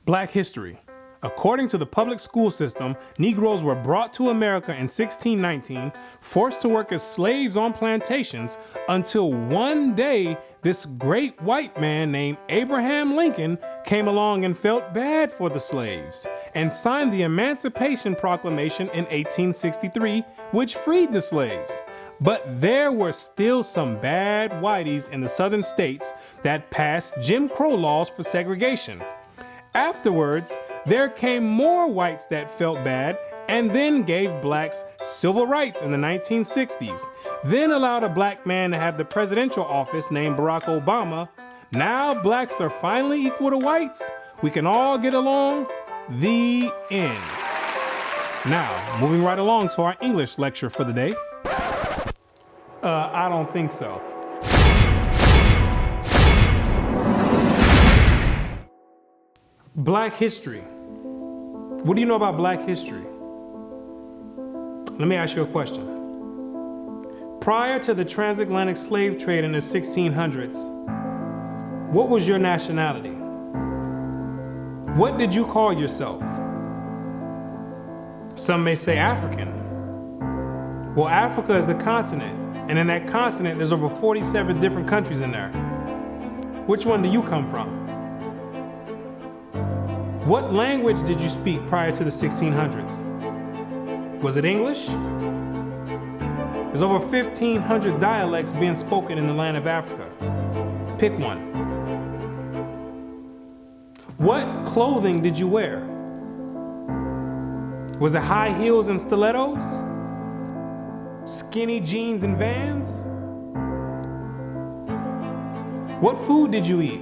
Black history. According to the public school system, Negroes were brought to America in 1619, forced to work as slaves on plantations, until one day this great white man named Abraham Lincoln came along and felt bad for the slaves and signed the Emancipation Proclamation in 1863, which freed the slaves. But there were still some bad whiteys in the southern states that passed Jim Crow laws for segregation. Afterwards, there came more whites that felt bad and then gave blacks civil rights in the 1960s, then allowed a black man to have the presidential office named Barack Obama. Now blacks are finally equal to whites. We can all get along. The end. Now, moving right along to our English lecture for the day. I don't think so. Black history. What do you know about Black history? Let me ask you a question. Prior to the transatlantic slave trade in the 1600s, what was your nationality? What did you call yourself? Some may say African. Well, Africa is a continent, and in that continent, there's over 47 different countries in there. Which one do you come from? What language did you speak prior to the 1600s? Was it English? There's over 1,500 dialects being spoken in the land of Africa. Pick one. What clothing did you wear? Was it high heels and stilettos? Skinny jeans and Vans? What food did you eat?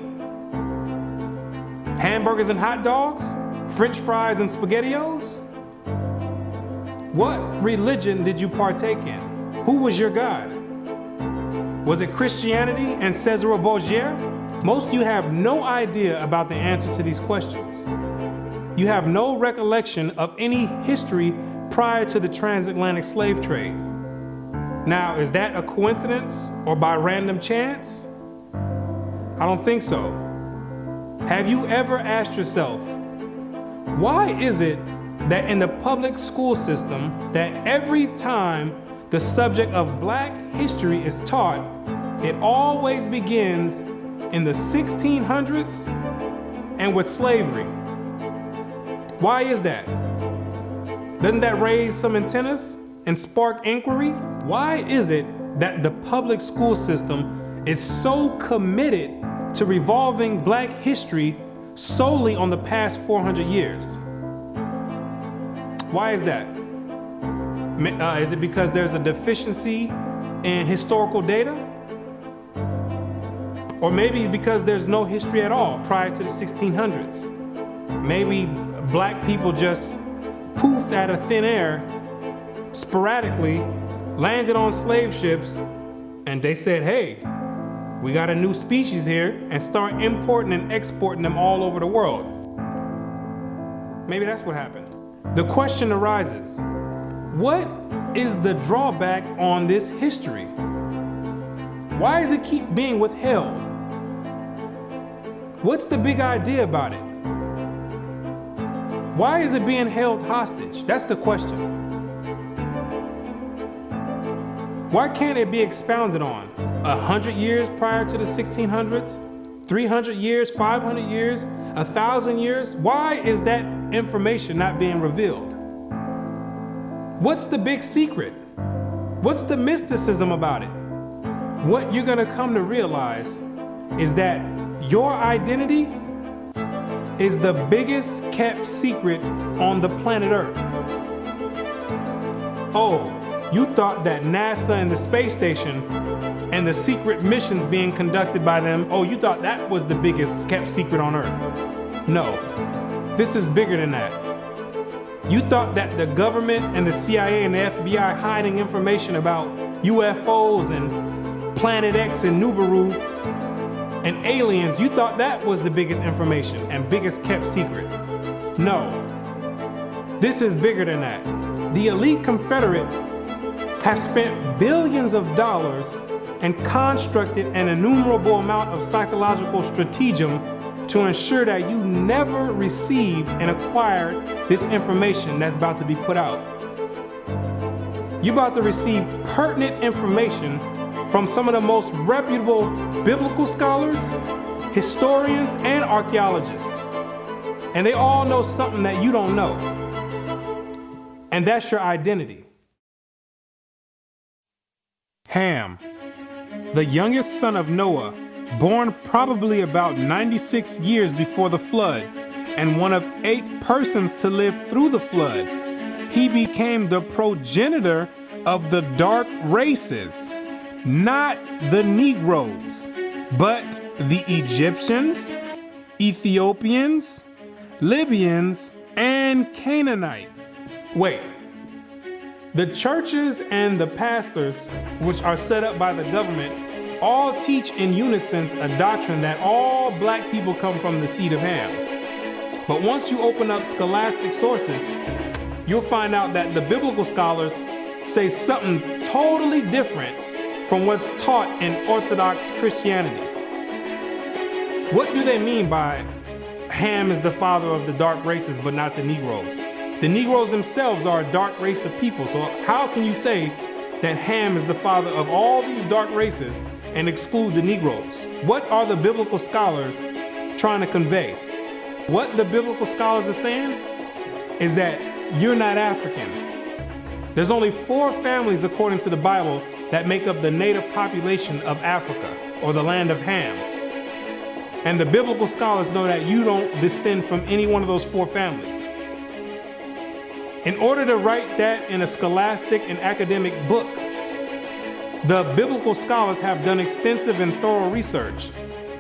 Hamburgers and hot dogs? French fries and SpaghettiOs? What religion did you partake in? Who was your God? Was it Christianity and Cesare Borgia? Most of you have no idea about the answer to these questions. You have no recollection of any history prior to the transatlantic slave trade. Now, is that a coincidence or by random chance? I don't think so. Have you ever asked yourself, why is it that in the public school system that every time the subject of Black history is taught, it always begins in the 1600s and with slavery? Why is that? Doesn't that raise some antennas and spark inquiry? Why is it that the public school system is so committed to revolving Black history solely on the past 400 years? Why is that? Is it because there's a deficiency in historical data? Or maybe because there's no history at all prior to the 1600s? Maybe Black people just poofed out of thin air, sporadically, landed on slave ships, and they said, hey, we got a new species here, and start importing and exporting them all over the world. Maybe that's what happened. The question arises, what is the drawback on this history? Why does it keep being withheld? What's the big idea about it? Why is it being held hostage? That's the question. Why can't it be expounded on? 100 years prior to the 1600s? 300 years, 500 years, 1,000 years? Why is that information not being revealed? What's the big secret? What's the mysticism about it? What you're gonna come to realize is that your identity is the biggest kept secret on the planet Earth. Oh, you thought that NASA and the space station and the secret missions being conducted by them, oh, you thought that was the biggest kept secret on Earth. No, this is bigger than that. You thought that the government and the CIA and the FBI hiding information about UFOs and Planet X and Nibiru and aliens, you thought that was the biggest information and biggest kept secret. No, this is bigger than that. The elite Confederate has spent billions of dollars and constructed an innumerable amount of psychological stratagem to ensure that you never received and acquired this information that's about to be put out. You're about to receive pertinent information from some of the most reputable biblical scholars, historians, and archaeologists. And they all know something that you don't know. And that's your identity. Ham, the youngest son of Noah, born probably about 96 years before the flood, and one of 8 persons to live through the flood. He became the progenitor of the dark races, not the Negroes, but the Egyptians, Ethiopians, Libyans, and Canaanites. Wait, the churches and the pastors, which are set up by the government, all teach in unison a doctrine that all black people come from the seed of Ham. But once you open up scholastic sources, you'll find out that the biblical scholars say something totally different from what's taught in Orthodox Christianity. What do they mean by Ham is the father of the dark races but not the Negroes? The Negroes themselves are a dark race of people, so how can you say that Ham is the father of all these dark races and exclude the Negroes? What are the biblical scholars trying to convey? What the biblical scholars are saying is that you're not African. There's only 4 families, according to the Bible, that make up the native population of Africa, or the land of Ham. And the biblical scholars know that you don't descend from any one of those 4 families. In order to write that in a scholastic and academic book, the biblical scholars have done extensive and thorough research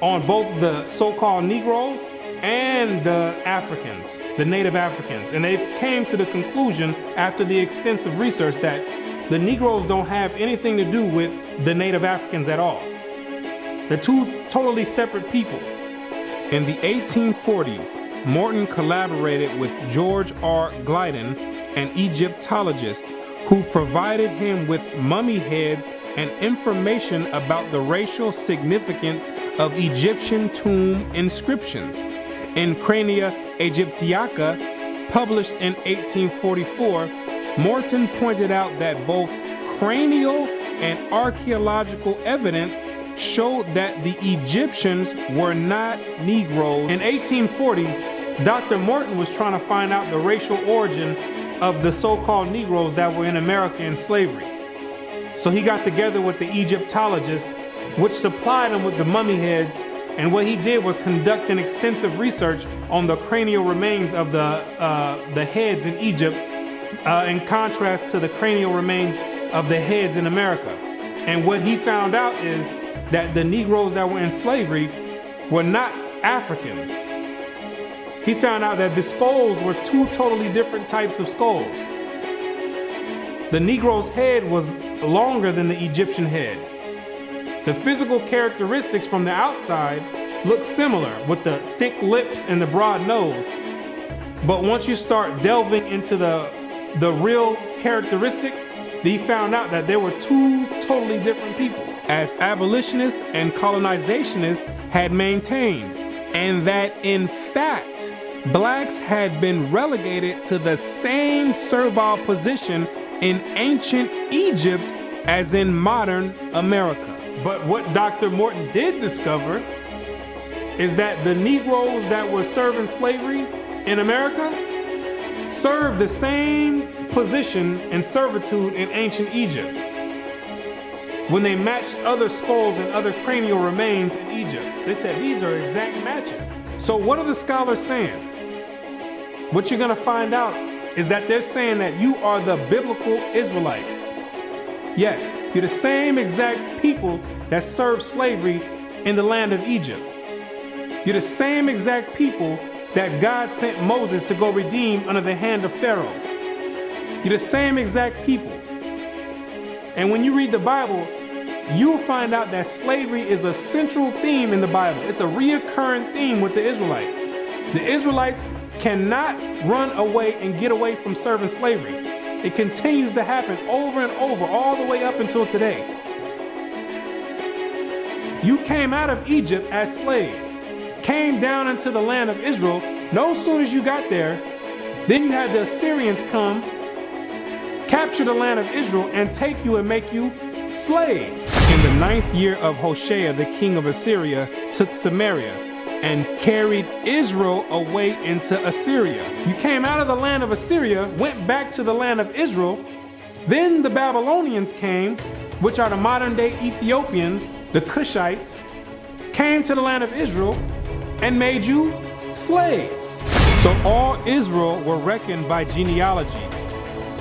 on both the so-called Negroes and the Africans, the native Africans. And they've came to the conclusion after the extensive research that the Negroes don't have anything to do with the native Africans at all. They're 2 totally separate people. In the 1840s, Morton collaborated with George R. Gliddon, an Egyptologist, who provided him with mummy heads and information about the racial significance of Egyptian tomb inscriptions. In Crania Aegyptiaca, published in 1844, Morton pointed out that both cranial and archaeological evidence showed that the Egyptians were not Negroes. In 1840, Dr. Morton was trying to find out the racial origin of the so-called Negroes that were in America in slavery. So he got together with the Egyptologists, which supplied him with the mummy heads, and what he did was conduct an extensive research on the cranial remains of the heads in Egypt, in contrast to the cranial remains of the heads in America. And what he found out is that the Negroes that were in slavery were not Africans. He found out that the skulls were 2 totally different types of skulls. The Negro's head was longer than the Egyptian head. The physical characteristics from the outside look similar, with the thick lips and the broad nose. But once you start delving into the real characteristics, he found out that there were 2 totally different people, as abolitionists and colonizationists had maintained, and that in fact, blacks had been relegated to the same servile position in ancient Egypt as in modern America. But what Dr. Morton did discover is that the Negroes that were serving slavery in America served the same position and servitude in ancient Egypt when they matched other skulls and other cranial remains in Egypt. They said these are exact matches. So what are the scholars saying? What you're gonna find out is that they're saying that you are the biblical Israelites. Yes, you're the same exact people that served slavery in the land of Egypt. You're the same exact people that God sent Moses to go redeem under the hand of Pharaoh. You're the same exact people. And when you read the Bible, you'll find out that slavery is a central theme in the Bible. It's a reoccurring theme with the Israelites. The Israelites cannot run away and get away from serving slavery. It continues to happen over and over, all the way up until today. You came out of Egypt as slaves. came down into the land of Israel. No sooner as you got there, then you had the Assyrians come, capture the land of Israel, and take you and make you slaves. In the 9th year of Hoshea, the king of Assyria took Samaria and carried Israel away into Assyria. You came out of the land of Assyria, went back to the land of Israel. Then the Babylonians came, which are the modern day Ethiopians, the Cushites, came to the land of Israel and made you slaves. So all Israel were reckoned by genealogies.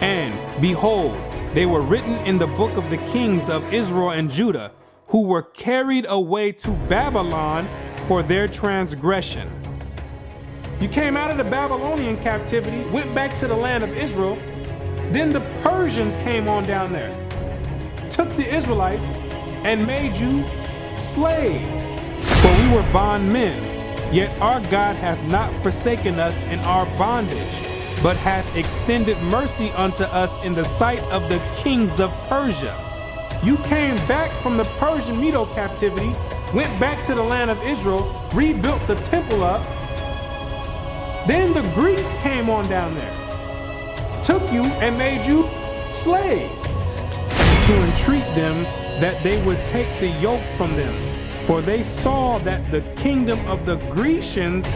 And behold, they were written in the book of the kings of Israel and Judah, who were carried away to Babylon for their transgression. You came out of the Babylonian captivity, went back to the land of Israel. Then the Persians came on down there, took the Israelites and made you slaves. For we were bondmen, yet our God hath not forsaken us in our bondage, but hath extended mercy unto us in the sight of the kings of Persia. You came back from the Persian Medo captivity, went back to the land of Israel, rebuilt the temple up. Then the Greeks came on down there, took you and made you slaves, to entreat them that they would take the yoke from them. For they saw that the kingdom of the Grecians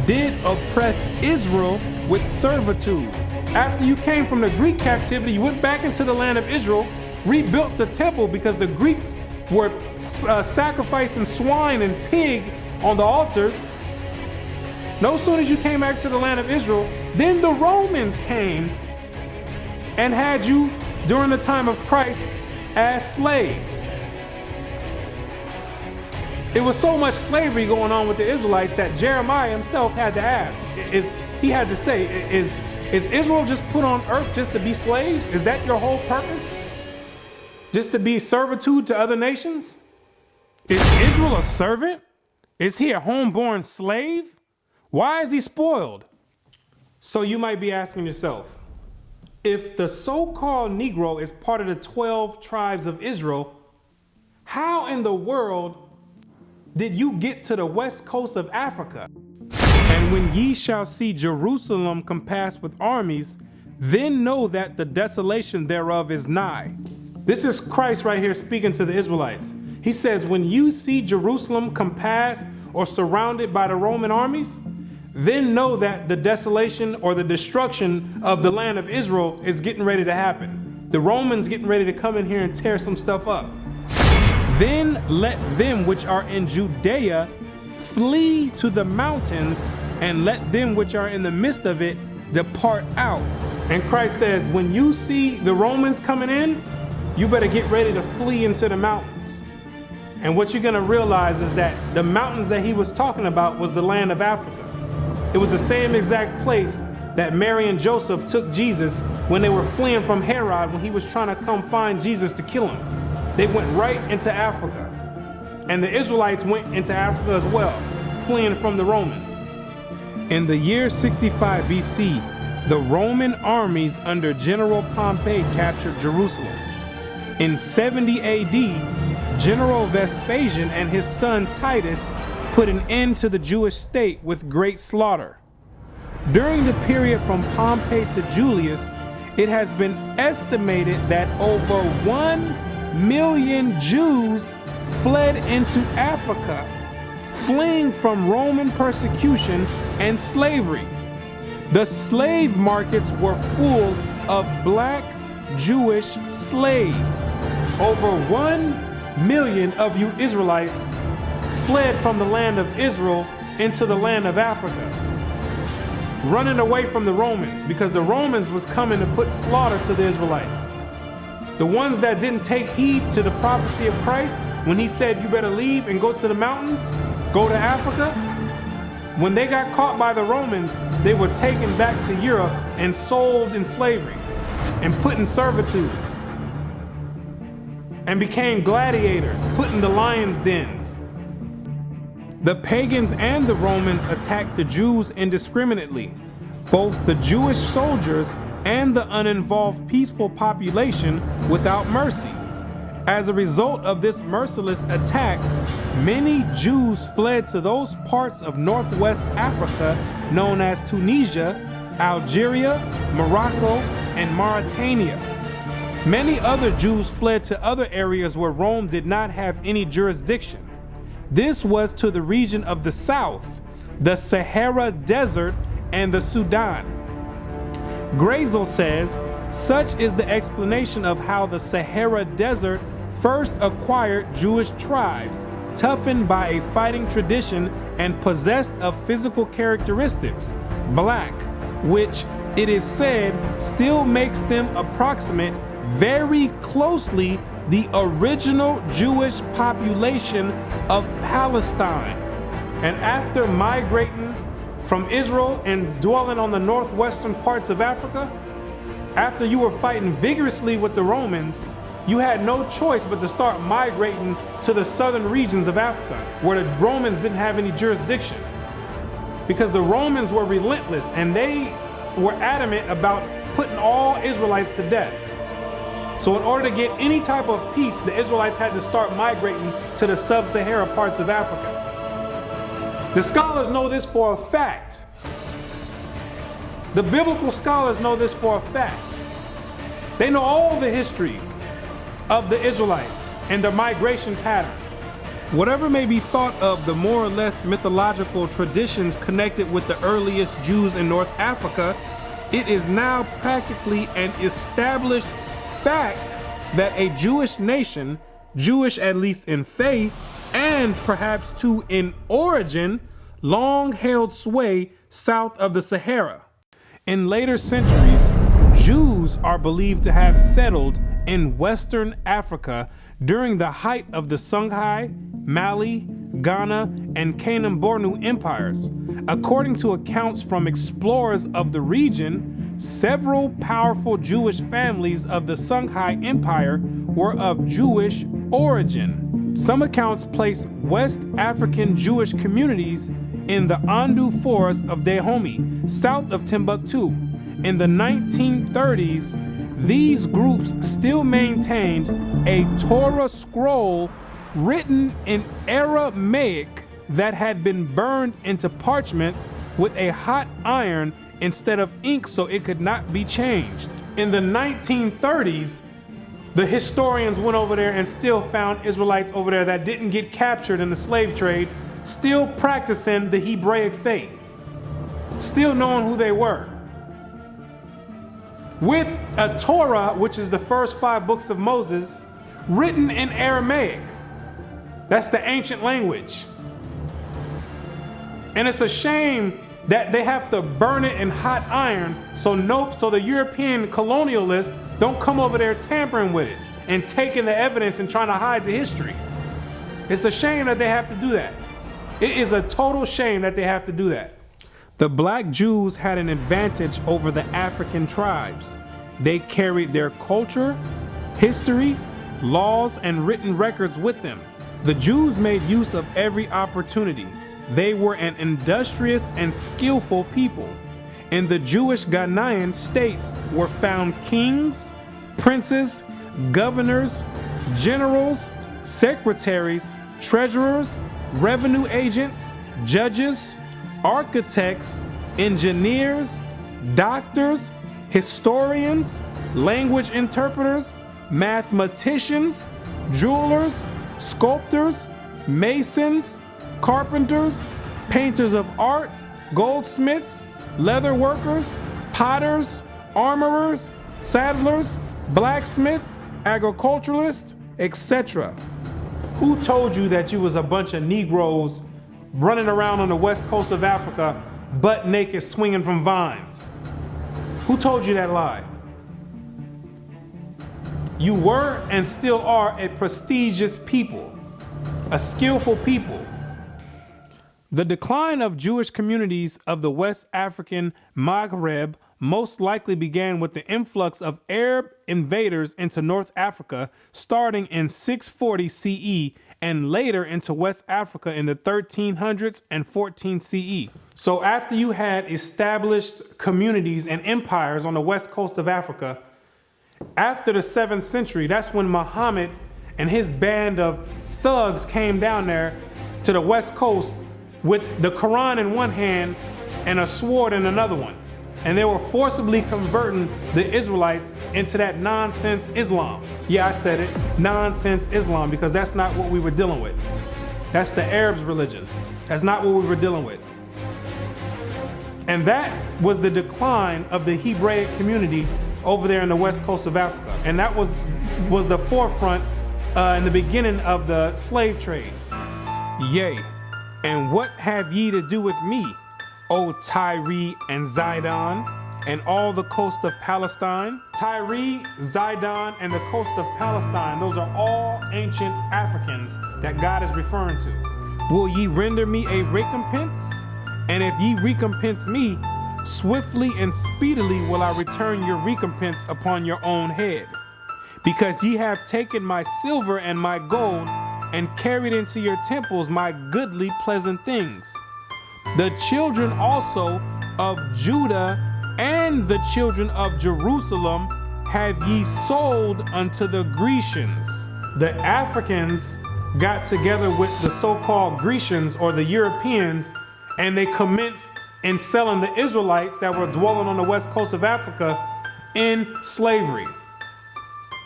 did oppress Israel with servitude. After you came from the Greek captivity, you went back into the land of Israel, rebuilt the temple because the Greeks were sacrificing swine and pig on the altars. No sooner as you came back to the land of Israel, then the Romans came and had you during the time of Christ as slaves. It was so much slavery going on with the Israelites that Jeremiah himself had to ask, is Israel just put on earth just to be slaves? Is that your whole purpose? Just to be servitude to other nations? Is Israel a servant? Is he a homeborn slave? Why is he spoiled? So you might be asking yourself, if the so-called Negro is part of the 12 tribes of Israel, how in the world did you get to the west coast of Africa? And when ye shall see Jerusalem compassed with armies, then know that the desolation thereof is nigh. This is Christ right here speaking to the Israelites. He says, when you see Jerusalem compassed or surrounded by the Roman armies, then know that the desolation or the destruction of the land of Israel is getting ready to happen. The Romans getting ready to come in here and tear some stuff up. Then let them which are in Judea flee to the mountains, and let them which are in the midst of it depart out. And Christ says, when you see the Romans coming in, you better get ready to flee into the mountains. And what you're gonna realize is that the mountains that he was talking about was the land of Africa. It was the same exact place that Mary and Joseph took Jesus when they were fleeing from Herod when he was trying to come find Jesus to kill him. They went right into Africa. And the Israelites went into Africa as well, fleeing from the Romans. In the year 65 BC, the Roman armies under General Pompey captured Jerusalem. In 70 AD, General Vespasian and his son Titus put an end to the Jewish state with great slaughter. During the period from Pompey to Julius, it has been estimated that over 1 million Jews fled into Africa, fleeing from Roman persecution and slavery. The slave markets were full of black Jewish slaves. Over 1 million of you Israelites fled from the land of Israel into the land of Africa, running away from the Romans because the Romans was coming to put slaughter to the Israelites. The ones that didn't take heed to the prophecy of Christ when he said you better leave and go to the mountains, go to Africa, when they got caught by the Romans, they were taken back to Europe and sold in slavery and put in servitude and became gladiators, put in the lions' dens. The pagans and the Romans attacked the Jews indiscriminately. Both the Jewish soldiers and the uninvolved peaceful population without mercy. As a result of this merciless attack, Many Jews fled to those parts of Northwest Africa known as Tunisia, Algeria, Morocco, and Mauritania. Many other Jews fled to other areas where Rome did not have any jurisdiction. This was to the region of the south, the Sahara Desert, and the Sudan. Grazel says, such is the explanation of how the Sahara Desert first acquired Jewish tribes, toughened by a fighting tradition and possessed of physical characteristics, black, which it is said still makes them approximate very closely the original Jewish population of Palestine. And after migrating from Israel and dwelling on the northwestern parts of Africa, after you were fighting vigorously with the Romans, you had no choice but to start migrating to the southern regions of Africa, where the Romans didn't have any jurisdiction. Because the Romans were relentless and they were adamant about putting all Israelites to death. So in order to get any type of peace, the Israelites had to start migrating to the sub-Sahara parts of Africa. The scholars know this for a fact. The biblical scholars know this for a fact. They know all the history of the Israelites and their migration patterns. Whatever may be thought of the more or less mythological traditions connected with the earliest Jews in North Africa, it is now practically an established fact that a Jewish nation, Jewish at least in faith and perhaps too in origin, long held sway south of the Sahara. In later centuries, Jews are believed to have settled in Western Africa during the height of the Songhai, Mali, Ghana, and Kanem-Bornu empires. According to accounts from explorers of the region, several powerful Jewish families of the Songhai Empire were of Jewish origin. Some accounts place West African Jewish communities in the Andu Forest of Dahomey, south of Timbuktu. In the 1930s, these groups still maintained a Torah scroll written in Aramaic that had been burned into parchment with a hot iron instead of ink so it could not be changed. In the 1930s, the historians went over there and still found Israelites over there that didn't get captured in the slave trade, still practicing the Hebraic faith, still knowing who they were. With a Torah, which is the first 5 books of Moses, written in Aramaic. That's the ancient language. And it's a shame that they have to burn it in hot iron so the European colonialists don't come over there tampering with it and taking the evidence and trying to hide the history. It's a shame that they have to do that. It is a total shame that they have to do that. The black Jews had an advantage over the African tribes. They carried their culture, history, laws, and written records with them. The Jews made use of every opportunity. They were an industrious and skillful people. In the Jewish Ghanaian states were found kings, princes, governors, generals, secretaries, treasurers, revenue agents, judges, architects, engineers, doctors, historians, language interpreters, mathematicians, jewelers, sculptors, masons, carpenters, painters of art, goldsmiths, leather workers, potters, armorers, saddlers, blacksmith, agriculturalists, etc. Who told you that you was a bunch of Negroes running around on the west coast of Africa, butt naked, swinging from vines? Who told you that lie? You were and still are a prestigious people, a skillful people. The decline of Jewish communities of the West African Maghreb most likely began with the influx of Arab invaders into North Africa starting in 640 CE and later into West Africa in the 1300s and 14 CE. So after you had established communities and empires on the west coast of Africa, after the 7th century, that's when Muhammad and his band of thugs came down there to the West Coast with the Quran in one hand and a sword in another one. And they were forcibly converting the Israelites into that nonsense Islam. Yeah, I said it, nonsense Islam, because that's not what we were dealing with. That's the Arabs' religion. That's not what we were dealing with. And that was the decline of the Hebraic community over there in the west coast of Africa. And that was the forefront in the beginning of the slave trade. Yea, and what have ye to do with me, O Tyre and Zidon, and all the coast of Palestine? Tyre, Zidon, and the coast of Palestine, those are all ancient Africans that God is referring to. Will ye render me a recompense? And if ye recompense me, swiftly and speedily will I return your recompense upon your own head. Because ye have taken my silver and my gold, and carried into your temples my goodly pleasant things. The children also of Judah and the children of Jerusalem have ye sold unto the Grecians. The Africans got together with the so-called Grecians or the Europeans, and they commenced in selling the Israelites that were dwelling on the west coast of Africa in slavery.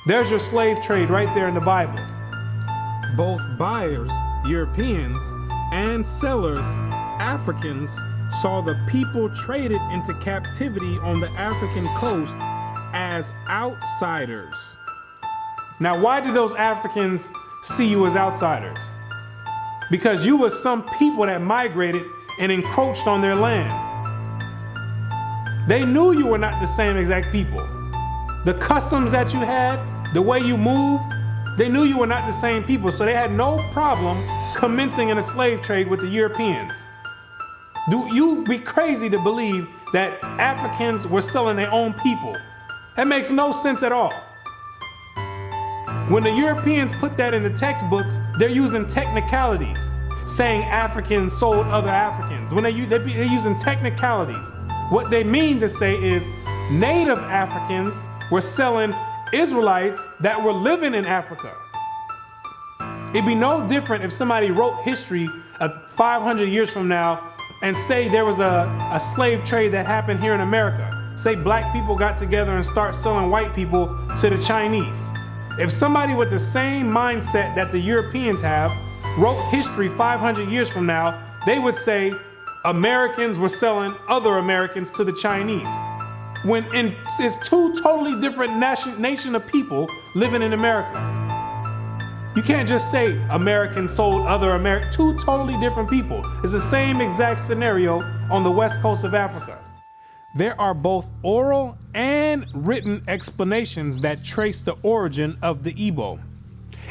There's your slave trade right there in the Bible. Both buyers, Europeans, and sellers, Africans, saw the people traded into captivity on the African coast as outsiders. Now, why did those Africans see you as outsiders? Because you were some people that migrated and encroached on their land. They knew you were not the same exact people. The customs that you had, the way you moved, they knew you were not the same people, so they had no problem commencing in a slave trade with the Europeans. Do you be crazy to believe that Africans were selling their own people? That makes no sense at all. When the Europeans put that in the textbooks, they're using technicalities, saying Africans sold other Africans. When they're using technicalities, what they mean to say is native Africans were selling Israelites that were living in Africa. It'd be no different if somebody wrote history of 500 years from now and say there was a slave trade that happened here in America. Say black people got together and start selling white people to the Chinese. If somebody with the same mindset that the Europeans have wrote history 500 years from now, they would say Americans were selling other Americans to the Chinese. When it's two totally different nation of people living in America. You can't just say Americans sold other Americans. Two totally different people. It's the same exact scenario on the west coast of Africa. There are both oral and written explanations that trace the origin of the Igbo.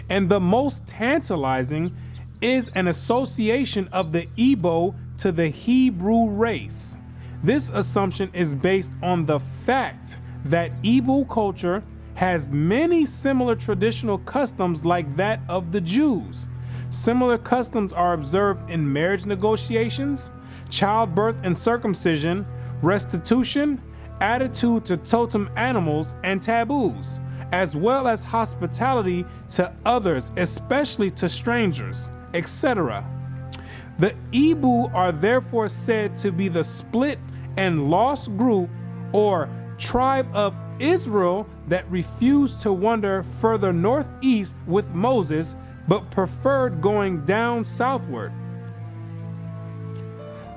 And the most tantalizing is an association of the Igbo to the Hebrew race. This assumption is based on the fact that Igbo culture has many similar traditional customs like that of the Jews. Similar customs are observed in marriage negotiations, childbirth and circumcision, restitution, attitude to totem animals and taboos, as well as hospitality to others, especially to strangers, etc. The Igbo are therefore said to be the split and lost group or tribe of Israel that refused to wander further northeast with Moses, but preferred going down southward.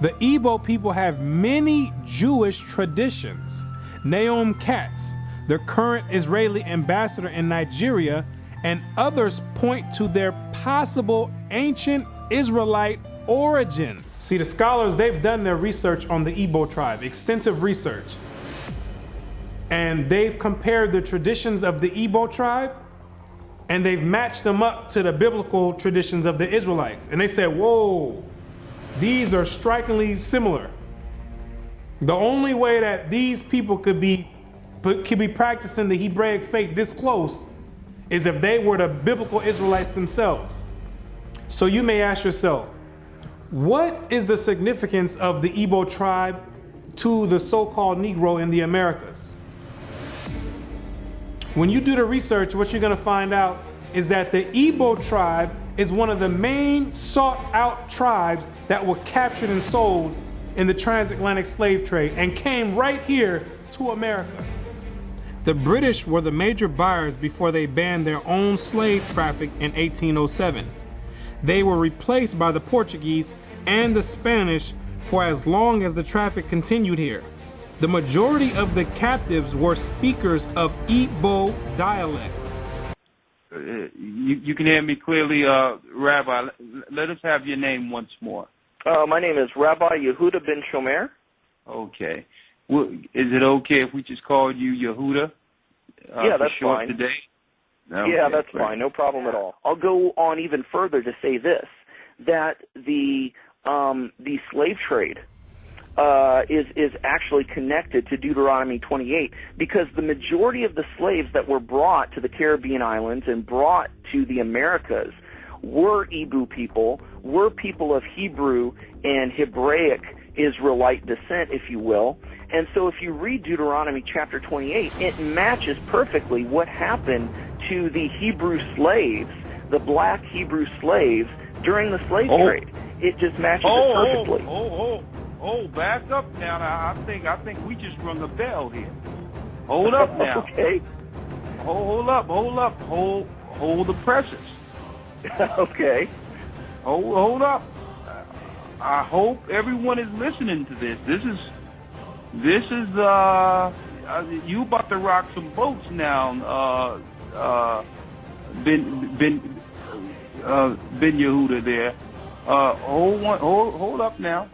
The Igbo people have many Jewish traditions. Naomi Katz, the current Israeli ambassador in Nigeria, and others point to their possible ancient Israelite origins. See, the scholars, they've done their research on the Igbo tribe, extensive research. And they've compared the traditions of the Igbo tribe and they've matched them up to the biblical traditions of the Israelites. And they said, whoa, these are strikingly similar. The only way that these people could be practicing the Hebraic faith this close is if they were the biblical Israelites themselves. So you may ask yourself, what is the significance of the Igbo tribe to the so-called Negro in the Americas? When you do the research, what you're going to find out is that the Igbo tribe is one of the main sought-out tribes that were captured and sold in the transatlantic slave trade and came right here to America. The British were the major buyers before they banned their own slave traffic in 1807. They were replaced by the Portuguese and the Spanish for as long as the traffic continued here. The majority of the captives were speakers of Igbo dialects. You can hear me clearly, Rabbi. Let us have your name once more. My name is Rabbi Yehuda Ben Shomer. Okay. Well, is it okay if we just call you Yehuda? Yeah, that's fine. Today? Okay, yeah, that's great. fine. No problem at all. I'll go on even further to say this, that the slave trade is actually connected to Deuteronomy 28, because the majority of the slaves that were brought to the Caribbean islands and brought to the Americas were Igbo people, were people of Hebrew and Hebraic Israelite descent, if you will. And so if you read Deuteronomy chapter 28, it matches perfectly what happened to the Hebrew slaves, the black Hebrew slaves, during the slave trade. It just matches it perfectly. Back up now. I think we just rung a bell here. Hold up now. Okay. Hold up. Hold the presses. Okay. Hold up. I hope everyone is listening to this. This is you about to rock some boats now, Ben Yehuda there. Hold up now.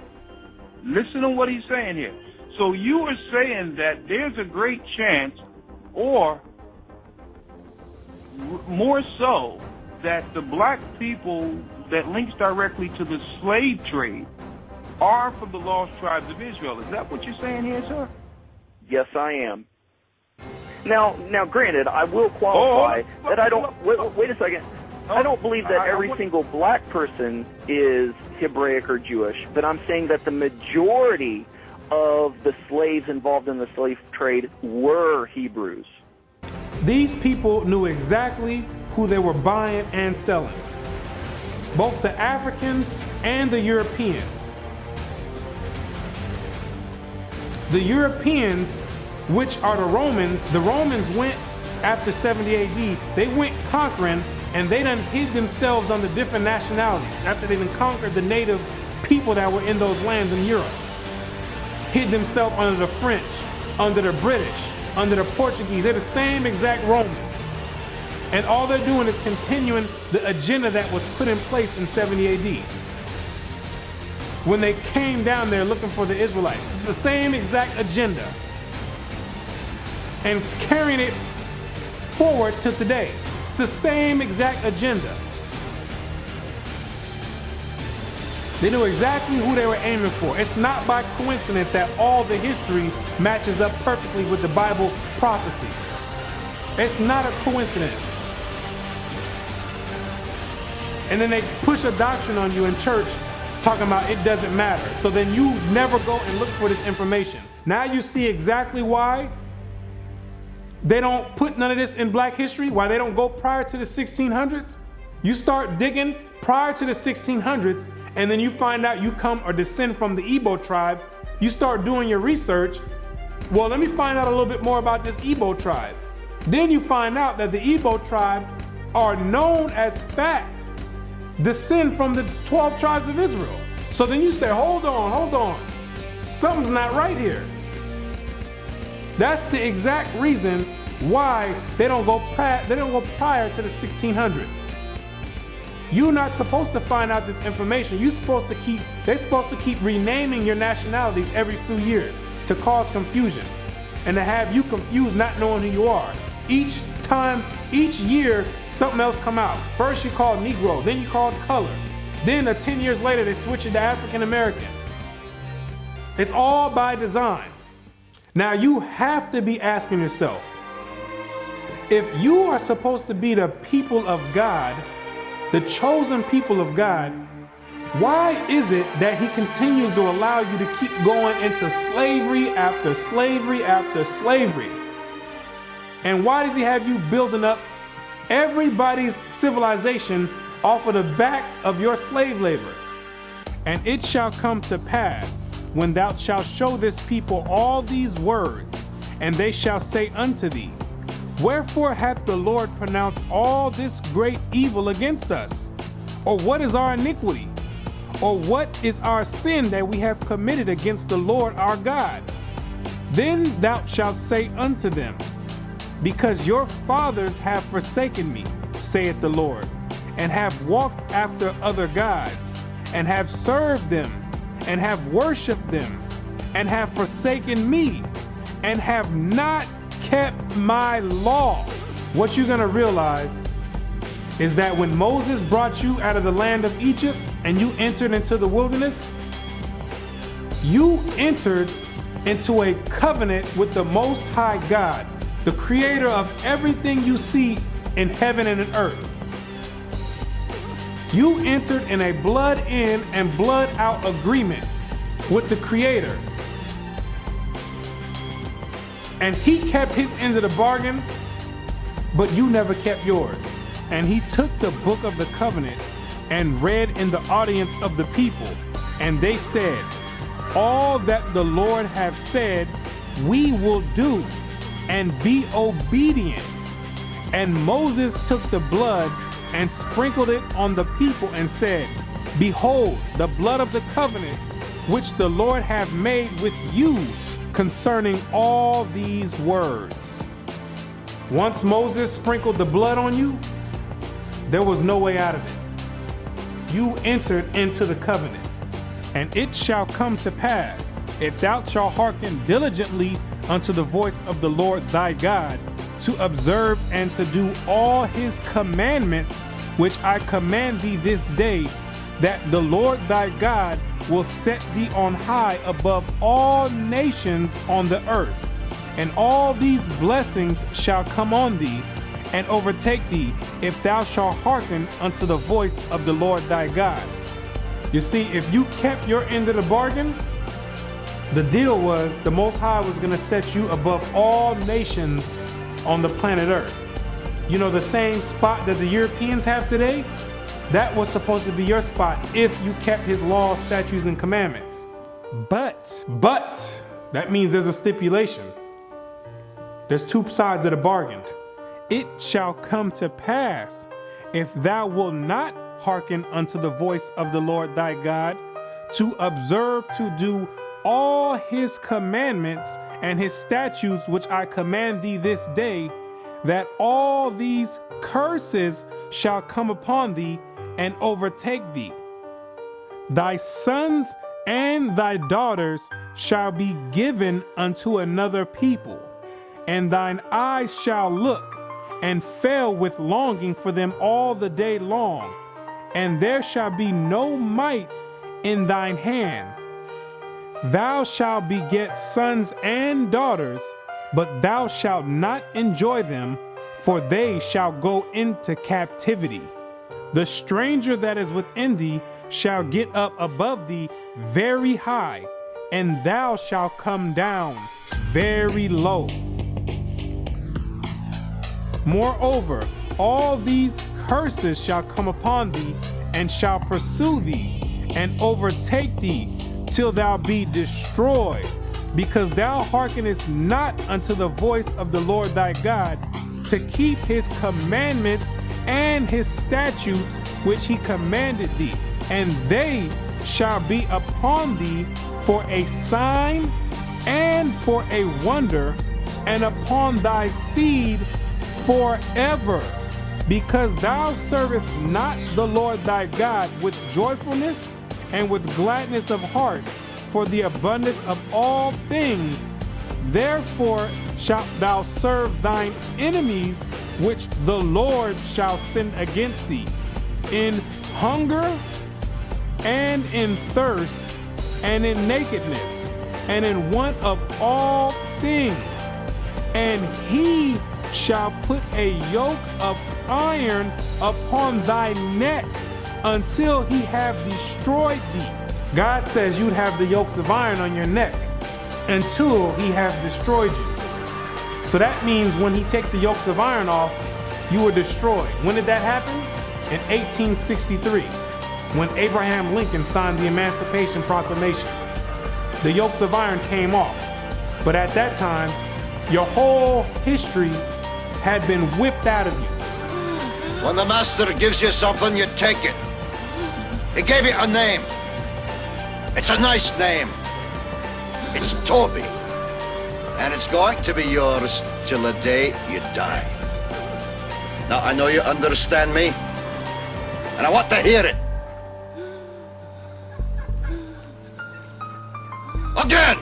Listen to what he's saying here. So you are saying that there's a great chance, or more so, that the black people that links directly to the slave trade are from the lost tribes of Israel. Is that what you're saying here, sir? Yes, I am. Now, granted, I will qualify that I don't. Wait a second. I don't believe that every single black person is Hebraic or Jewish, but I'm saying that the majority of the slaves involved in the slave trade were Hebrews. These people knew exactly who they were buying and selling, both the Africans and the Europeans. The Europeans, which are the Romans went after 70 AD, they went conquering, and they done hid themselves under different nationalities after they done conquered the native people that were in those lands in Europe. Hid themselves under the French, under the British, under the Portuguese. They're the same exact Romans. And all they're doing is continuing the agenda that was put in place in 70 AD. When they came down there looking for the Israelites. It's the same exact agenda. And carrying it forward to today. It's the same exact agenda. They knew exactly who they were aiming for. It's not by coincidence that all the history matches up perfectly with the Bible prophecies. It's not a coincidence. And then they push a doctrine on you in church talking about it doesn't matter. So then you never go and look for this information. Now you see exactly why they don't put none of this in black history, why they don't go prior to the 1600s. You start digging prior to the 1600s, and then you find out you come or descend from the Igbo tribe. You start doing your research. Well, let me find out a little bit more about this Igbo tribe. Then you find out that the Igbo tribe are known as fact descend from the 12 tribes of Israel. So then you say, hold on. Something's not right here. That's the exact reason why they don't go prior to the 1600s. You're not supposed to find out this information. They're supposed to keep renaming your nationalities every few years to cause confusion and to have you confused, not knowing who you are. Each year, something else come out. First you called Negro, then you called color. Then 10 years later, they switch it to African American. It's all by design. Now you have to be asking yourself, if you are supposed to be the people of God, the chosen people of God, why is it that he continues to allow you to keep going into slavery after slavery after slavery? And why does he have you building up everybody's civilization off of the back of your slave labor. And it shall come to pass, when thou shalt show this people all these words, and they shall say unto thee, wherefore hath the Lord pronounced all this great evil against us? Or what is our iniquity? Or what is our sin that we have committed against the Lord our God? Then thou shalt say unto them, because your fathers have forsaken me, saith the Lord, and have walked after other gods, and have served them, and have worshipped them, and have forsaken me, and have not kept my law. What you're gonna realize is that when Moses brought you out of the land of Egypt and you entered into the wilderness, you entered into a covenant with the Most High God, the creator of everything you see in heaven and in earth. You entered in a blood in and blood out agreement with the creator. And he kept his end of the bargain, but you never kept yours. And he took the book of the covenant and read in the audience of the people. And they said, all that the Lord hath said, we will do, and be obedient. And Moses took the blood and sprinkled it on the people and said, behold, the blood of the covenant, which the Lord hath made with you concerning all these words. Once Moses sprinkled the blood on you, there was no way out of it. You entered into the covenant. And it shall come to pass, if thou shalt hearken diligently unto the voice of the Lord thy God, to observe and to do all his commandments, which I command thee this day, that the Lord thy God will set thee on high above all nations on the earth. And all these blessings shall come on thee and overtake thee, if thou shalt hearken unto the voice of the Lord thy God. You see, if you kept your end of the bargain, the deal was the Most High was going to set you above all nations on the planet Earth. You know, the same spot that the Europeans have today, that was supposed to be your spot if you kept his laws, statutes, and commandments. But, that means there's a stipulation. There's two sides of the bargain. It shall come to pass, if thou wilt not hearken unto the voice of the Lord thy God, to observe to do all his commandments and his statutes which I command thee this day, that all these curses shall come upon thee and overtake thee. Thy sons and thy daughters shall be given unto another people, and thine eyes shall look and fail with longing for them all the day long, and there shall be no might in thine hand. Thou shalt beget sons and daughters, but thou shalt not enjoy them, for they shall go into captivity. The stranger that is within thee shall get up above thee very high, and thou shalt come down very low. Moreover, all these curses shall come upon thee, and shall pursue thee, and overtake thee, till thou be destroyed, because thou hearkenest not unto the voice of the Lord thy God, to keep his commandments and his statutes which he commanded thee. And they shall be upon thee for a sign and for a wonder, and upon thy seed forever, because thou servest not the Lord thy God with joyfulness and with gladness of heart for the abundance of all things. Therefore shalt thou serve thine enemies, which the Lord shall send against thee, in hunger and in thirst and in nakedness and in want of all things. And he shall put a yoke of iron upon thy neck until he have destroyed thee. God says you'd have the yokes of iron on your neck until he has destroyed you. So that means when he take the yokes of iron off, you were destroyed. When did that happen? in 1863 when Abraham Lincoln signed the Emancipation Proclamation. The yokes of iron came off, but at that time, your whole history had been whipped out of you. When the master gives you something, you take it. He gave it a name. It's a nice name. It's Toby. And it's going to be yours till the day you die. Now, I know you understand me, and I want to hear it. Again!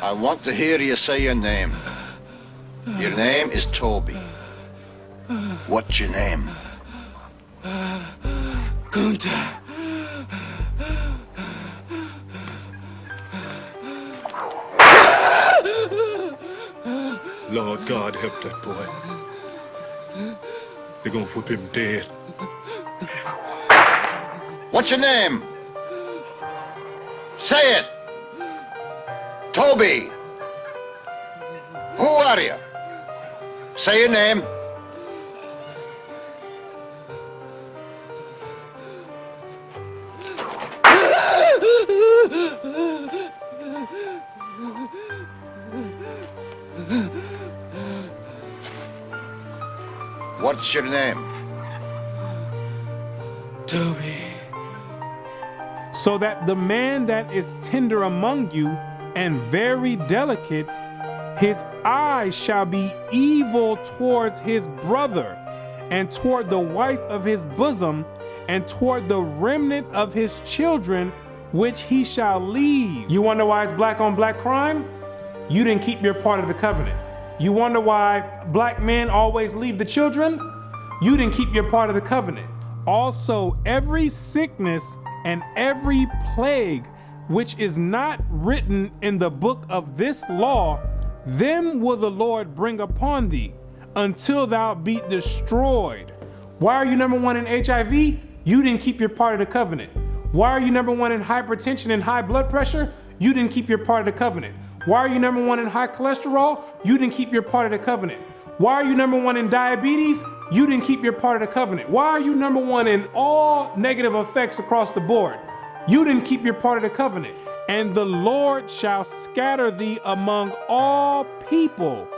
I want to hear you say your name. Your name is Toby. What's your name? Gunther. Lord God, help that boy. They're gonna whip him dead. What's your name? Say it. Toby. Who are you? Say your name. What's your name? Toby. So that the man that is tender among you and very delicate, his eyes shall be evil towards his brother, and toward the wife of his bosom, and toward the remnant of his children, which he shall leave. You wonder why it's black on black crime? You didn't keep your part of the covenant. You wonder why black men always leave the children? You didn't keep your part of the covenant. Also, every sickness and every plague which is not written in the book of this law, them will the Lord bring upon thee until thou be destroyed. Why are you number one in HIV? You didn't keep your part of the covenant. Why are you number one in hypertension and high blood pressure? You didn't keep your part of the covenant. Why are you number one in high cholesterol? You didn't keep your part of the covenant. Why are you number one in diabetes? You didn't keep your part of the covenant. Why are you number one in all negative effects across the board? You didn't keep your part of the covenant. And the Lord shall scatter thee among all people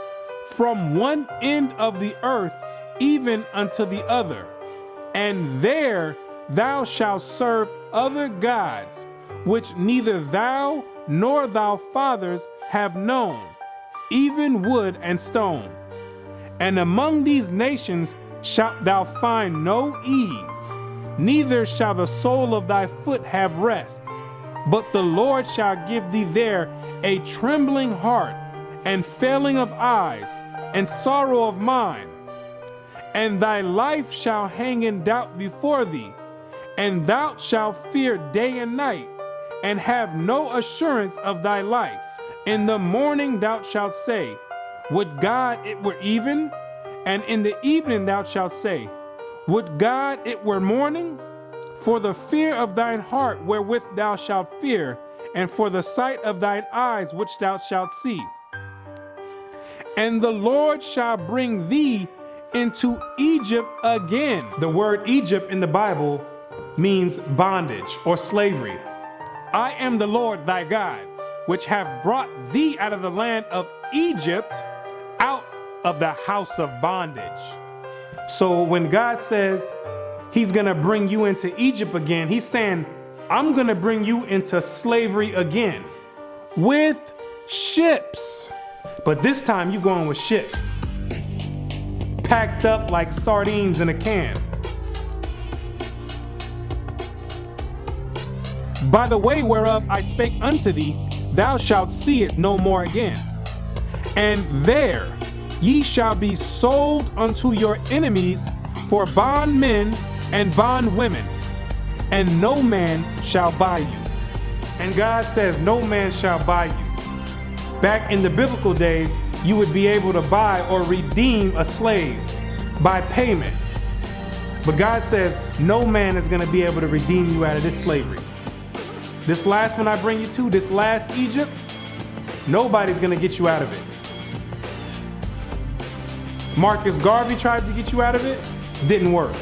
from one end of the earth even unto the other. And there thou shalt serve other gods, which neither thou nor thy fathers have known, even wood and stone. And among these nations shalt thou find no ease, neither shall the sole of thy foot have rest. But the Lord shall give thee there a trembling heart, and failing of eyes, and sorrow of mind. And thy life shall hang in doubt before thee, and thou shalt fear day and night, and have no assurance of thy life. In the morning thou shalt say, would God it were even? And in the evening thou shalt say, would God it were morning? For the fear of thine heart wherewith thou shalt fear, and for the sight of thine eyes which thou shalt see. And the Lord shall bring thee into Egypt again. The word Egypt in the Bible means bondage or slavery. I am the Lord thy God, which have brought thee out of the land of Egypt, out of the house of bondage. So when God says he's gonna bring you into Egypt again, he's saying, I'm gonna bring you into slavery again with ships. But this time you're going with ships, packed up like sardines in a can. By the way whereof I spake unto thee, thou shalt see it no more again. And there ye shall be sold unto your enemies for bondmen and bondwomen, and no man shall buy you. And God says no man shall buy you. Back in the biblical days, you would be able to buy or redeem a slave by payment. But God says no man is going to be able to redeem you out of this slavery. This last one I bring you to, this last Egypt, nobody's going to get you out of it. Marcus Garvey tried to get you out of it, didn't work.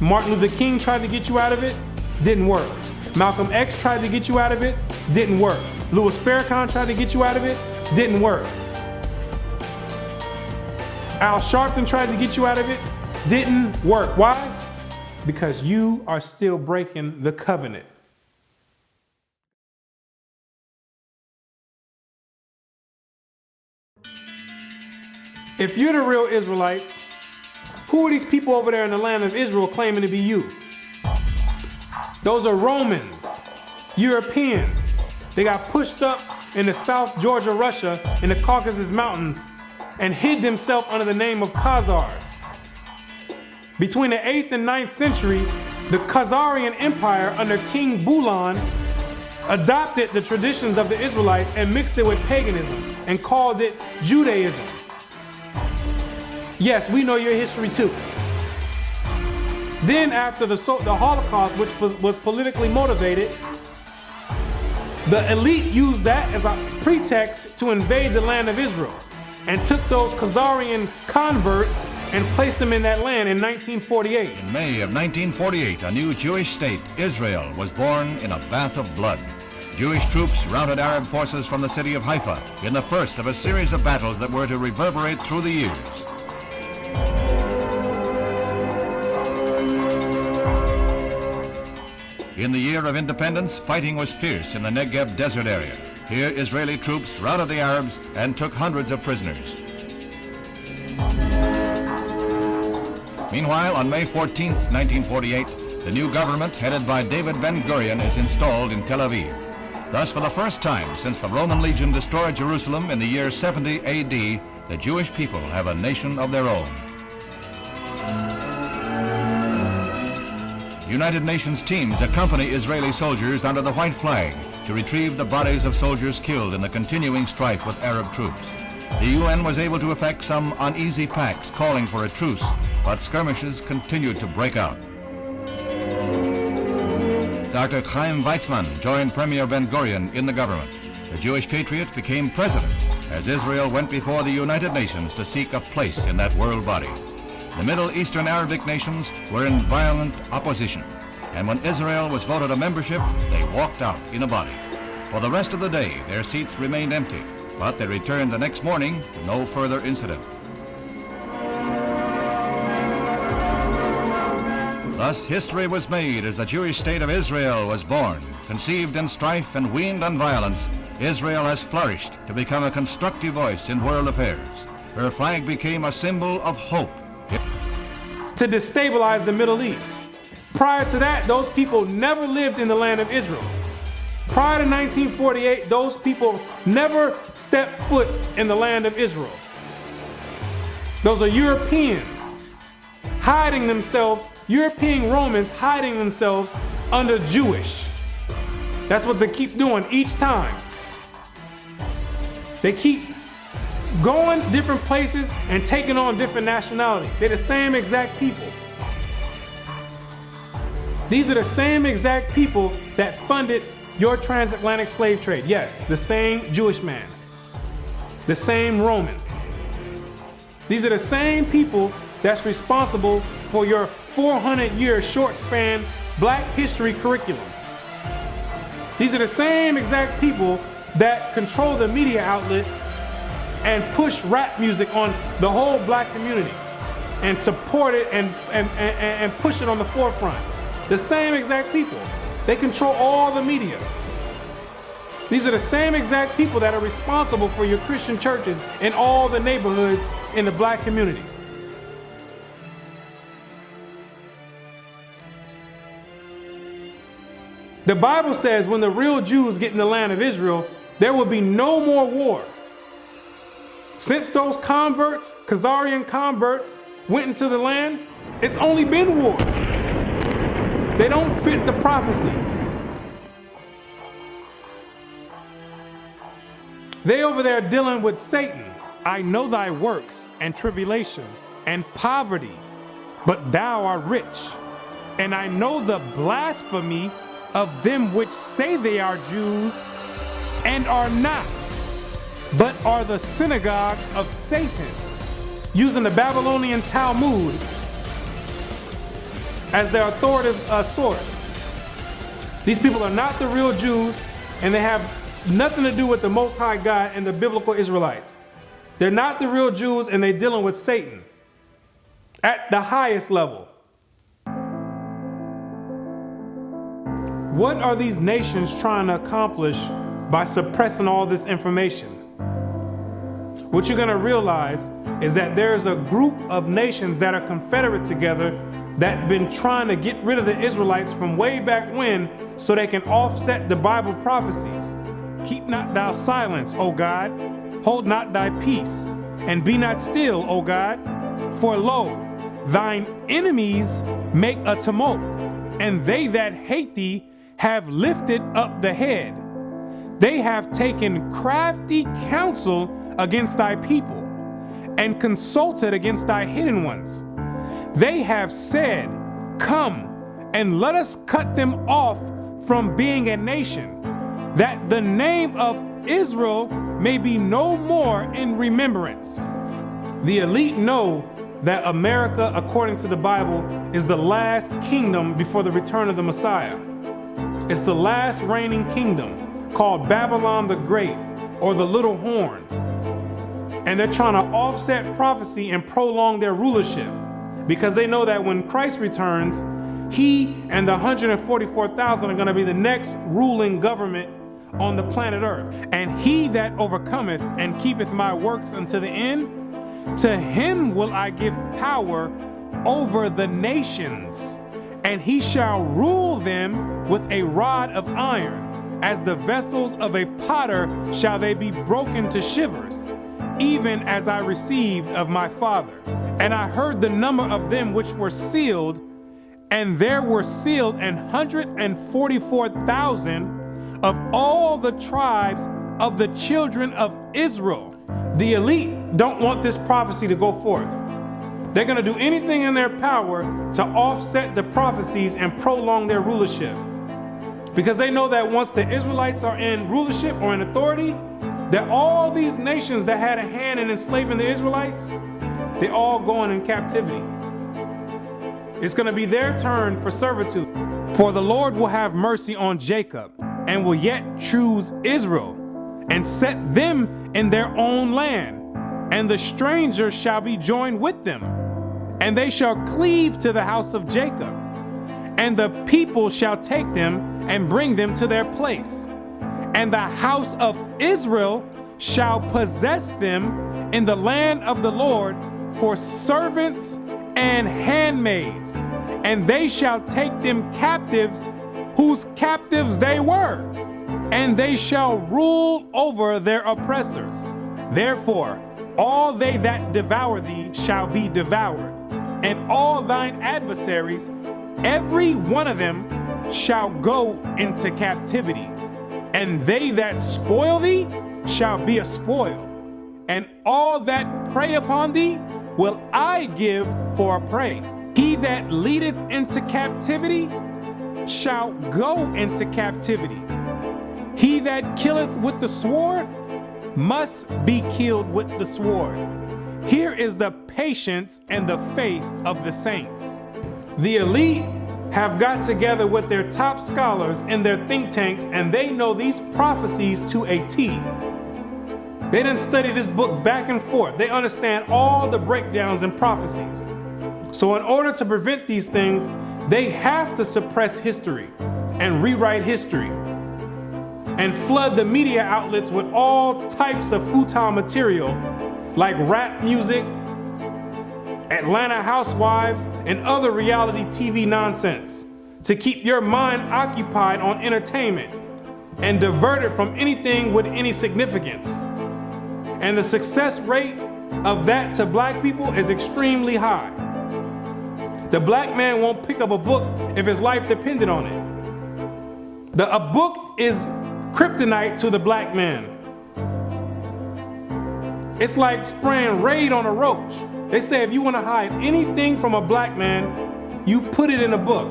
Martin Luther King tried to get you out of it, didn't work. Malcolm X tried to get you out of it, didn't work. Louis Farrakhan tried to get you out of it, didn't work. Al Sharpton tried to get you out of it, didn't work. Why? Because you are still breaking the covenant. If you're the real Israelites, who are these people over there in the land of Israel claiming to be you? Those are Romans, Europeans. They got pushed up in the South Georgia, Russia, in the Caucasus Mountains, and hid themselves under the name of Khazars. Between the 8th and 9th century, the Khazarian Empire under King Bulan adopted the traditions of the Israelites and mixed it with paganism and called it Judaism. Yes, we know your history too. Then after the Holocaust, which was politically motivated, the elite used that as a pretext to invade the land of Israel and took those Khazarian converts and placed them in that land in 1948. In May of 1948, a new Jewish state, Israel, was born in a bath of blood. Jewish troops routed Arab forces from the city of Haifa in the first of a series of battles that were to reverberate through the years. In the year of independence, fighting was fierce in the Negev desert area. Here, Israeli troops routed the Arabs and took hundreds of prisoners. Meanwhile, on May 14, 1948, the new government headed by David Ben-Gurion is installed in Tel Aviv. Thus, for the first time since the Roman legion destroyed Jerusalem in the year 70 AD, the Jewish people have a nation of their own. United Nations teams accompany Israeli soldiers under the white flag to retrieve the bodies of soldiers killed in the continuing strife with Arab troops. The UN was able to effect some uneasy pacts calling for a truce, but skirmishes continued to break out. Dr. Chaim Weizmann joined Premier Ben-Gurion in the government. The Jewish patriot became president as Israel went before the United Nations to seek a place in that world body. The Middle Eastern Arabic nations were in violent opposition, and when Israel was voted a membership, they walked out in a body. For the rest of the day, their seats remained empty, but they returned the next morning to no further incident. Thus, history was made as the Jewish state of Israel was born. Conceived in strife and weaned on violence, Israel has flourished to become a constructive voice in world affairs. Her flag became a symbol of hope. To destabilize the Middle East. Prior to that, those people never lived in the land of Israel. Prior to 1948, those people never stepped foot in the land of Israel. Those are Europeans hiding themselves, European Romans hiding themselves under Jewish. That's what they keep doing each time. They keep going different places and taking on different nationalities. They're the same exact people. These are the same exact people that funded your transatlantic slave trade. Yes, the same Jewish man, the same Romans. These are the same people that's responsible for your 400-year short span Black history curriculum. These are the same exact people that control the media outlets and push rap music on the whole Black community and support it and push it on the forefront. The same exact people. They control all the media. These are the same exact people that are responsible for your Christian churches in all the neighborhoods in the Black community. The Bible says when the real Jews get in the land of Israel, there will be no more war. Since those converts, Khazarian converts, went into the land, it's only been war. They don't fit the prophecies. They over there dealing with Satan. I know thy works and tribulation and poverty, but thou art rich. And I know the blasphemy of them which say they are Jews and are not, but are the synagogue of Satan, using the Babylonian Talmud as their authoritative source. These people are not the real Jews, and they have nothing to do with the Most High God and the biblical Israelites. They're not the real Jews, and they're dealing with Satan at the highest level. What are these nations trying to accomplish by suppressing all this information? What you're going to realize is that there's a group of nations that are confederate together that have been trying to get rid of the Israelites from way back when so they can offset the Bible prophecies. Keep not thou silence, O God, hold not thy peace, and be not still, O God, for lo, thine enemies make a tumult, and they that hate thee have lifted up the head. They have taken crafty counsel against thy people, and consulted against thy hidden ones. They have said, come, and let us cut them off from being a nation, that the name of Israel may be no more in remembrance. The elite know that America, according to the Bible, is the last kingdom before the return of the Messiah. It's the last reigning kingdom, called Babylon the Great, or the Little Horn. And they're trying to offset prophecy and prolong their rulership, because they know that when Christ returns, he and the 144,000 are going to be the next ruling government on the planet Earth. And he that overcometh and keepeth my works unto the end, to him will I give power over the nations, and he shall rule them with a rod of iron. As the vessels of a potter shall they be broken to shivers, even as I received of my Father. And I heard the number of them which were sealed, and there were sealed 144,000 of all the tribes of the children of Israel. The elite don't want this prophecy to go forth. They're going to do anything in their power to offset the prophecies and prolong their rulership, because they know that once the Israelites are in rulership or in authority, that all these nations that had a hand in enslaving the Israelites, they're all going in captivity. It's going to be their turn for servitude. For the Lord will have mercy on Jacob, and will yet choose Israel, and set them in their own land. And the strangers shall be joined with them, and they shall cleave to the house of Jacob. And the people shall take them and bring them to their place. And the house of Israel shall possess them in the land of the Lord for servants and handmaids. And they shall take them captives, whose captives they were, and they shall rule over their oppressors. Therefore, all they that devour thee shall be devoured, and all thine adversaries, every one of them, shall go into captivity. And they that spoil thee shall be a spoil, and all that prey upon thee will I give for a prey. He that leadeth into captivity shall go into captivity. He that killeth with the sword must be killed with the sword. Here is the patience and the faith of the saints. The elite have got together with their top scholars in their think tanks, and they know these prophecies to a T. They didn't study this book back and forth. They understand all the breakdowns and prophecies. So in order to prevent these things, they have to suppress history and rewrite history and flood the media outlets with all types of futile material like rap music, Atlanta Housewives, and other reality TV nonsense to keep your mind occupied on entertainment and diverted from anything with any significance. And the success rate of that to black people is extremely high. The black man won't pick up a book if his life depended on it. A book is kryptonite to the black man. It's like spraying Raid on a roach. They say if you want to hide anything from a black man, you put it in a book.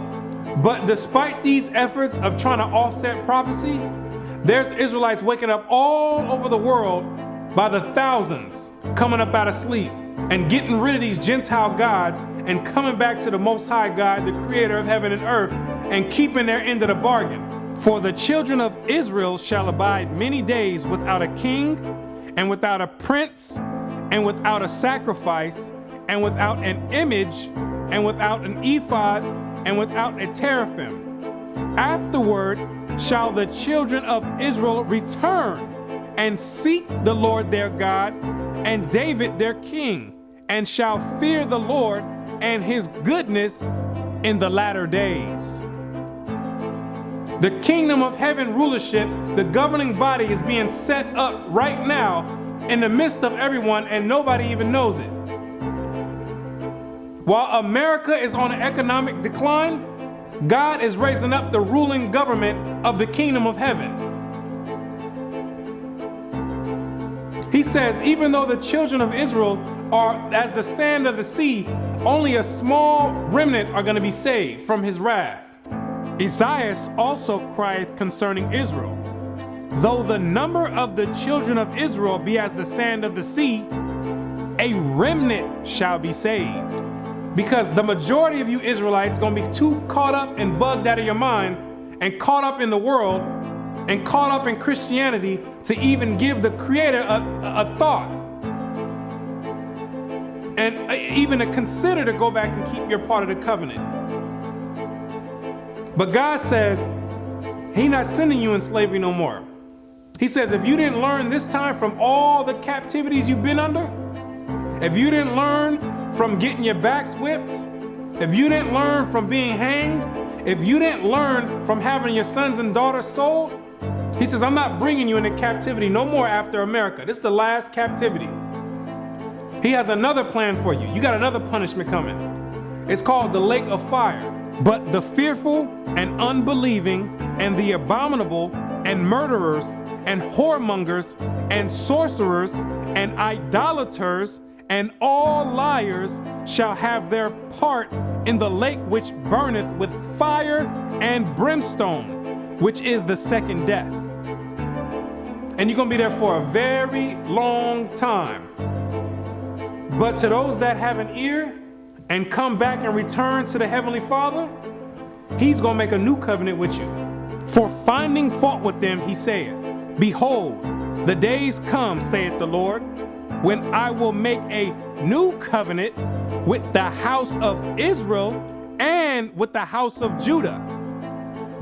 But despite these efforts of trying to offset prophecy, there's Israelites waking up all over the world by the thousands, coming up out of sleep and getting rid of these Gentile gods and coming back to the Most High God, the creator of heaven and earth, and keeping their end of the bargain. For the children of Israel shall abide many days without a king, and without a prince, and without a sacrifice, and without an image, and without an ephod, and without a teraphim. Afterward shall the children of Israel return and seek the Lord their God and David their king, and shall fear the Lord and his goodness in the latter days. The kingdom of heaven rulership, the governing body, is being set up right now in the midst of everyone, and nobody even knows it. While America is on an economic decline, God is raising up the ruling government of the kingdom of heaven. He says, even though the children of Israel are as the sand of the sea, only a small remnant are going to be saved from his wrath. Isaiah also crieth concerning Israel, though the number of the children of Israel be as the sand of the sea, a remnant shall be saved. Because the majority of you Israelites are going to be too caught up and bugged out of your mind and caught up in the world and caught up in Christianity to even give the Creator a thought and even to consider to go back and keep your part of the covenant. But God says He's not sending you in slavery no more. He says if you didn't learn this time from all the captivities you've been under, if you didn't learn from getting your backs whipped, if you didn't learn from being hanged, if you didn't learn from having your sons and daughters sold, He says, I'm not bringing you into captivity no more after America. This is the last captivity. He has another plan for you. You got another punishment coming. It's called the lake of fire. But the fearful and unbelieving and the abominable and murderers and whoremongers and sorcerers and idolaters and all liars shall have their part in the lake which burneth with fire and brimstone, which is the second death. And you're going to be there for a very long time. But to those that have an ear and come back and return to the Heavenly Father, He's going to make a new covenant with you. For finding fault with them, He saith, Behold, the days come, saith the Lord, when I will make a new covenant with the house of Israel and with the house of Judah.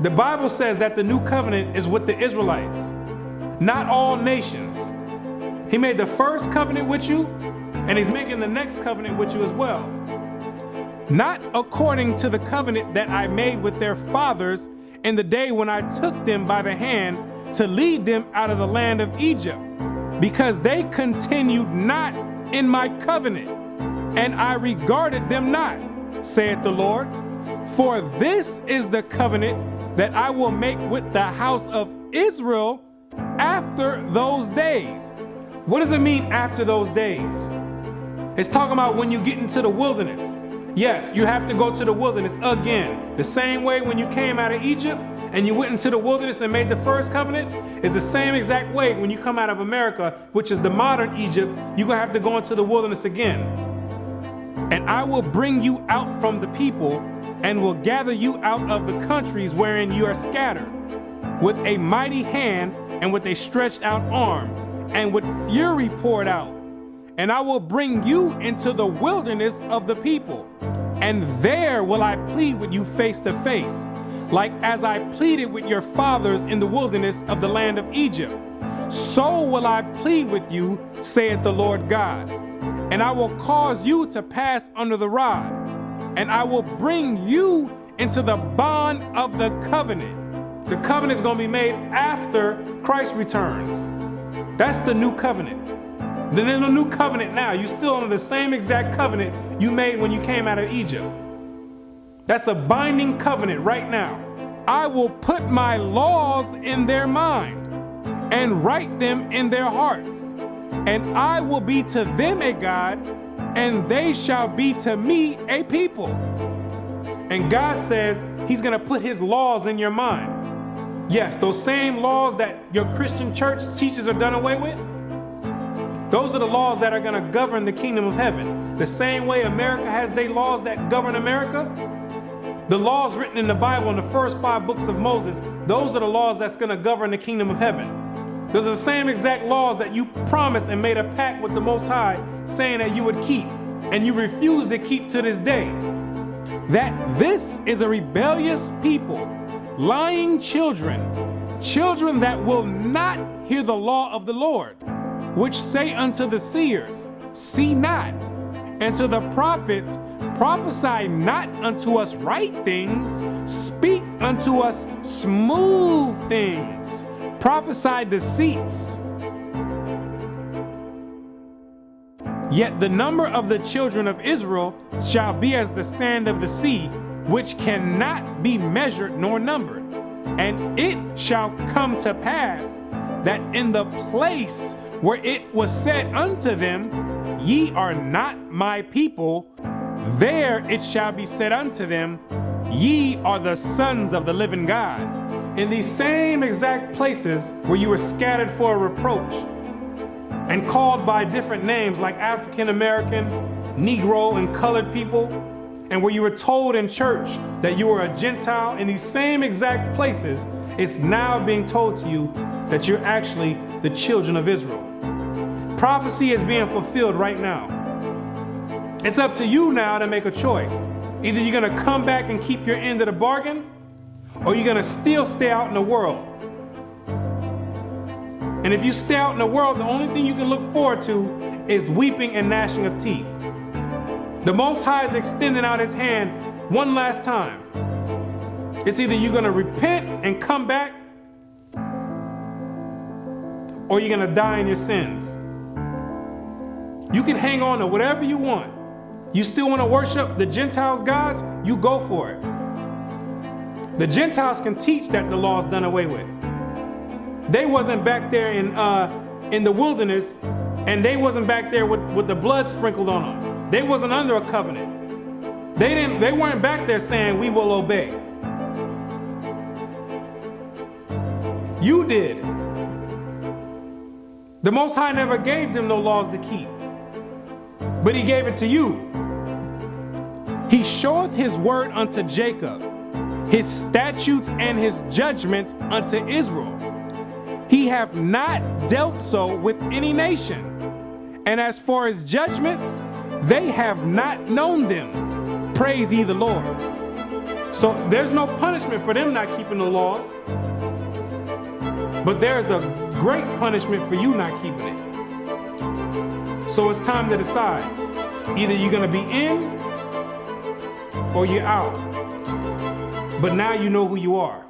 The Bible says that the new covenant is with the Israelites, not all nations. He made the first covenant with you, and He's making the next covenant with you as well. Not according to the covenant that I made with their fathers in the day when I took them by the hand to lead them out of the land of Egypt, because they continued not in my covenant, and I regarded them not, saith the Lord. For this is the covenant that I will make with the house of Israel after those days. What does it mean after those days? It's talking about when you get into the wilderness. Yes, you have to go to the wilderness again. The same way when you came out of Egypt and you went into the wilderness and made the first covenant is the same exact way when you come out of America, which is the modern Egypt, you're going to have to go into the wilderness again. And I will bring you out from the people and will gather you out of the countries wherein you are scattered, with a mighty hand and with a stretched out arm and with fury poured out. And I will bring you into the wilderness of the people, and there will I plead with you face to face, like as I pleaded with your fathers in the wilderness of the land of Egypt. So will I plead with you, saith the Lord God. And I will cause you to pass under the rod, and I will bring you into the bond of the covenant. The covenant is going to be made after Christ returns. That's the new covenant. Then there's a new covenant now. You're still under the same exact covenant you made when you came out of Egypt. That's a binding covenant right now. I will put my laws in their mind and write them in their hearts. And I will be to them a God, and they shall be to me a people. And God says he's going to put his laws in your mind. Yes, those same laws that your Christian church teaches are done away with. Those are the laws that are going to govern the kingdom of heaven. The same way America has their laws that govern America. The laws written in the Bible in the first 5 books of Moses, those are the laws that's going to govern the kingdom of heaven. Those are the same exact laws that you promised and made a pact with the Most High saying that you would keep, and you refuse to keep to this day. That this is a rebellious people, lying children, children that will not hear the law of the Lord, which say unto the seers, see not, and to the prophets, prophesy not unto us right things, speak unto us smooth things, prophesy deceits. Yet the number of the children of Israel shall be as the sand of the sea, which cannot be measured nor numbered. And it shall come to pass that in the place where it was said unto them, ye are not my people, there it shall be said unto them, ye are the sons of the living God. In these same exact places where you were scattered for a reproach and called by different names like African American, Negro, and colored people, and where you were told in church that you were a Gentile, in these same exact places, it's now being told to you that you're actually the children of Israel. Prophecy is being fulfilled right now. It's up to you now to make a choice. Either you're gonna come back and keep your end of the bargain, or you're gonna still stay out in the world. And if you stay out in the world, the only thing you can look forward to is weeping and gnashing of teeth. The Most High is extending out his hand one last time. It's either you're gonna repent and come back, or you're gonna die in your sins. You can hang on to whatever you want. You still want to worship the Gentiles' gods? You go for it. The Gentiles can teach that the law's done away with. They wasn't back there in the wilderness, and they wasn't back there with the blood sprinkled on them. They wasn't under a covenant. They weren't back there saying, we will obey. You did. The Most High never gave them no laws to keep, but he gave it to you. He showeth his word unto Jacob, his statutes and his judgments unto Israel. He hath not dealt so with any nation. And as for his judgments, they have not known them. Praise ye the Lord. So there's no punishment for them not keeping the laws, but there's a great punishment for you not keeping it. So it's time to decide. Either you're gonna be in or you're out. But now you know who you are.